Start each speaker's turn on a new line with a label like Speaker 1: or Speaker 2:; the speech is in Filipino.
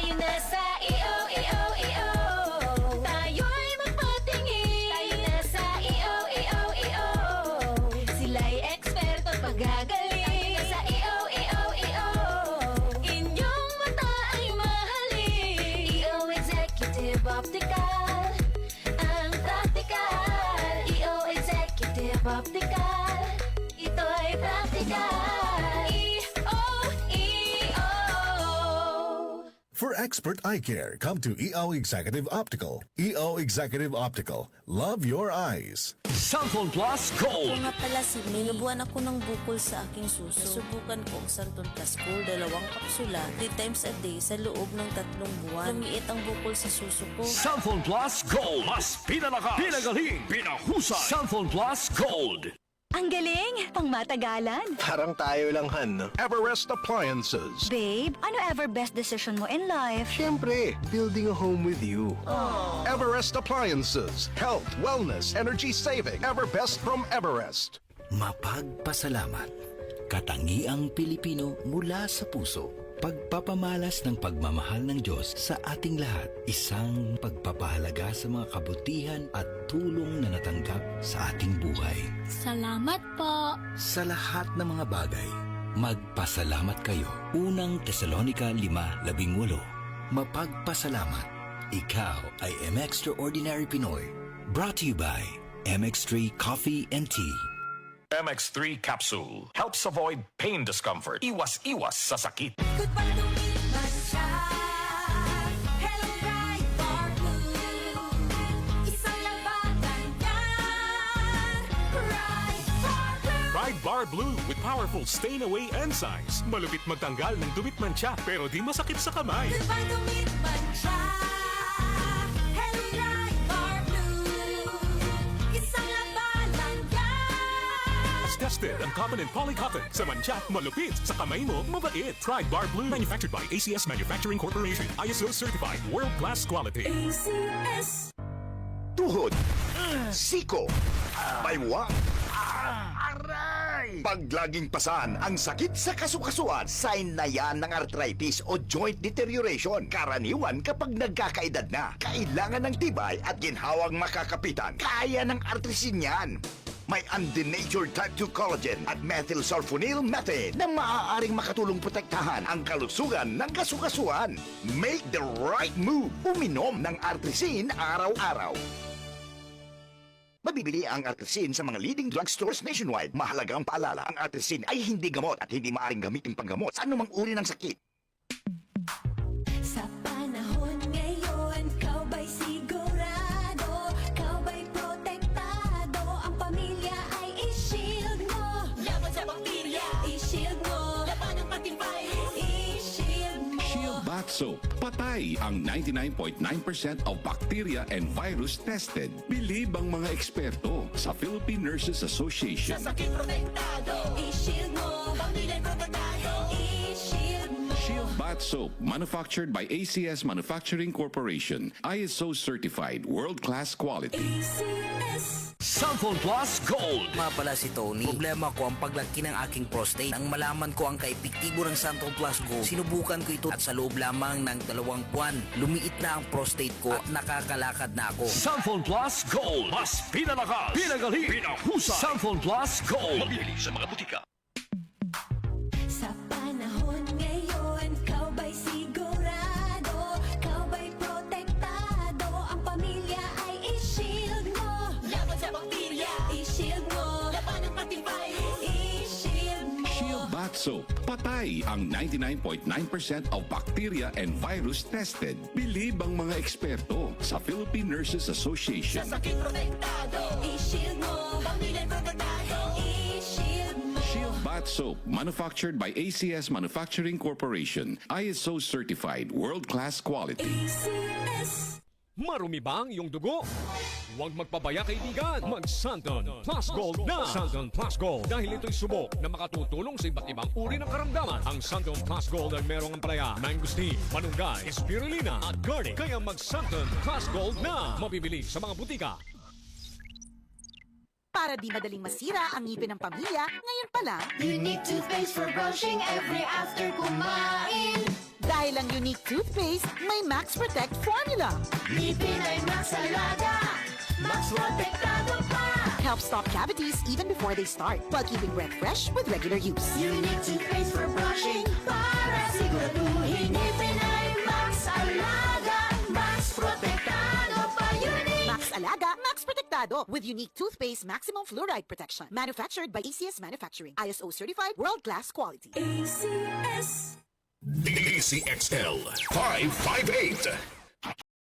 Speaker 1: Tayo na sa EO. Tayo'y magpatingin. Tayo na sa EO. Sila'y eksperto at magagaling. Tayo na sa EO. Inyong mata ay mahalin. EO Executive Optical, ang practical. EO Executive Optical, ito'y practical. EO.
Speaker 2: For expert eye care, come to EO Executive Optical. EO Executive Optical. Love your eyes.
Speaker 3: Santon Plus
Speaker 4: Ako
Speaker 3: Gold.
Speaker 4: nga pala si May, nabuhan ako ng bukol sa aking suso. Subukan ko ang Santon Plus Gold, 2 kapsula, 3 times a day sa loob ng 3 buwan. Lumiit ang bukol sa suso ko.
Speaker 3: Santon Plus Gold. Mas pinalakas, pinagaling, pinahusay. Santon Plus Gold.
Speaker 5: Ang galing! Pang matagalan.
Speaker 6: Parang tayo lang, Han, no?
Speaker 7: Everest Appliances.
Speaker 5: Babe, ano ever best decision mo in life?
Speaker 6: Siyempre, building a home with you.
Speaker 7: Everest Appliances. Health, wellness, energy saving. Everbest from Everest.
Speaker 8: Mapagpasalamat. Katangiang Pilipino mula sa puso. Pagpapamalas ng pagmamahal ng Diyos sa ating lahat. Isang pagpapahalaga sa mga kabutihan at tulong na natanggap sa ating buhay.
Speaker 9: Salamat po.
Speaker 8: Sa lahat ng mga bagay, magpasalamat kayo. Unang Tesalonica 5:18. Mapagpasalamat. Ikaw ay M-Extraordinary Pinoy. Brought to you by MX3 Coffee and Tea.
Speaker 3: MX3 Capsule helps avoid pain discomfort. Iwas sa sakit.
Speaker 1: Goodbye lumipas siya. Hello, Ride Bar Blue. Isang labanan yan. Ride Bar Blue.
Speaker 10: Ride Bar Blue with powerful stain-away enzymes. Malupit magtanggal ng dumit mancha pero di masakit sa kamay.
Speaker 1: Goodbye lumipas siya. Hello, Ride Bar Blue. Isang labanan yan.
Speaker 10: As tested ang cotton and polycotton. Sa mancha, malupit. Sa kamay mo, mabait. Ride Bar Blue. Manufactured by ACS Manufacturing Corporation. ISO certified. World-class quality.
Speaker 1: ACS.
Speaker 7: Tuhod. Siko. Baywang. Aray! Pag laging pasan ang sakit sa kasukasuan, sign na yan ng arthritis o joint deterioration. Karaniwan kapag nagkakaedad na. Kailangan ng tibay at ginhawang makakapitan. Kaya ng artrisin yan. May undenatured type 2 collagen at methylsulfonyl methane na maaaring makatulong protektahan ang kalusugan ng kasukasuan. Make the right move. Uminom ng artrisin araw-araw. Mabibili ang artrisin sa mga leading drugstores nationwide. Mahalagang paalala, ang artrisin ay hindi gamot at hindi maaaring gamitin panggamot sa anumang uri ng sakit.
Speaker 1: Sa panahon ngayon, kau ba'y sigurado? Kau ba'y protektado? Ang pamilya ay i-shield mo. Laban sa bakterya, i-shield mo. Laban ng pating virus, i-shield mo.
Speaker 11: Shield Bath Soap. Patay ang 99.9% of bacteria and virus tested. Believe ang mga eksperto sa Philippine Nurses Association.
Speaker 1: Sa sakit protektado, i-shield mo. Pamilya protektado, i-shield mo.
Speaker 11: Shield Bath Soap, manufactured by ACS Manufacturing Corporation. ISO certified, world-class quality.
Speaker 1: ACS.
Speaker 3: Santon Plus Gold.
Speaker 4: Nga pala si Tony. Problema ko ang paglaki ng aking prostate. Nang malaman ko ang kaepektibo ng Santon Plus Gold, sinubukan ko ito at sa loob lamang ng 2 buwan, lumiit na ang prostate ko at nakakalakad na ako.
Speaker 3: Santon Plus Gold. Mas pinalakas, pinagaling, pinahusay. Santon Plus Gold. Mabibili sa mga butika.
Speaker 1: Sa panahon ngayon, kau ba'y sigurado? Kau ba'y protektado? Ang pamilya ay i-shield mo. Laban sa bakterya, i-shield mo. Laban ng pating virus, i-shield mo.
Speaker 11: Shield Bath Soap. Patay ang 99.9% of bacteria and virus tested. Believe ang mga eksperto sa Philippine Nurses Association.
Speaker 1: Sa sakit protektado, i-shield mo. Pamilya protektado, i-shield mo.
Speaker 11: Shield Bath Soap, manufactured by ACS Manufacturing Corporation. ISO certified, world-class quality.
Speaker 1: ACS.
Speaker 10: Marumi ba ang iyong dugo? Huwag magpabaya kaibigan. Mag-Santon Plus Gold na. Santon Plus Gold. Dahil ito'y subok na makatutulong sa iba't ibang uri ng karamdaman. Ang Santon Plus Gold ay merong ampalaya, mangosteen, malunggay, spirulina at garlic. Kaya mag-Santon Plus Gold na. Mabibili sa mga butika.
Speaker 5: Para di madaling masira ang ngipin ng pamilya, ngayon pa lang,
Speaker 1: You need toothpaste for brushing every after kumain.
Speaker 5: dahil Dahil ang unique toothpaste may Max Protect formula.
Speaker 1: Ngipin ay Max Alaga, Max Protektado pa.
Speaker 5: Helps stop cavities even before they start, while keeping breath fresh with regular use.
Speaker 1: Unique toothpaste for brushing para siguraduhin. Ngipin ay Max Alaga, Max Protektado pa. Unique.
Speaker 5: Max Alaga, Max Protectado with unique toothpaste maximum fluoride protection. Manufactured by ACS Manufacturing. ISO certified world-class quality.
Speaker 1: ACS.
Speaker 3: DCXL 558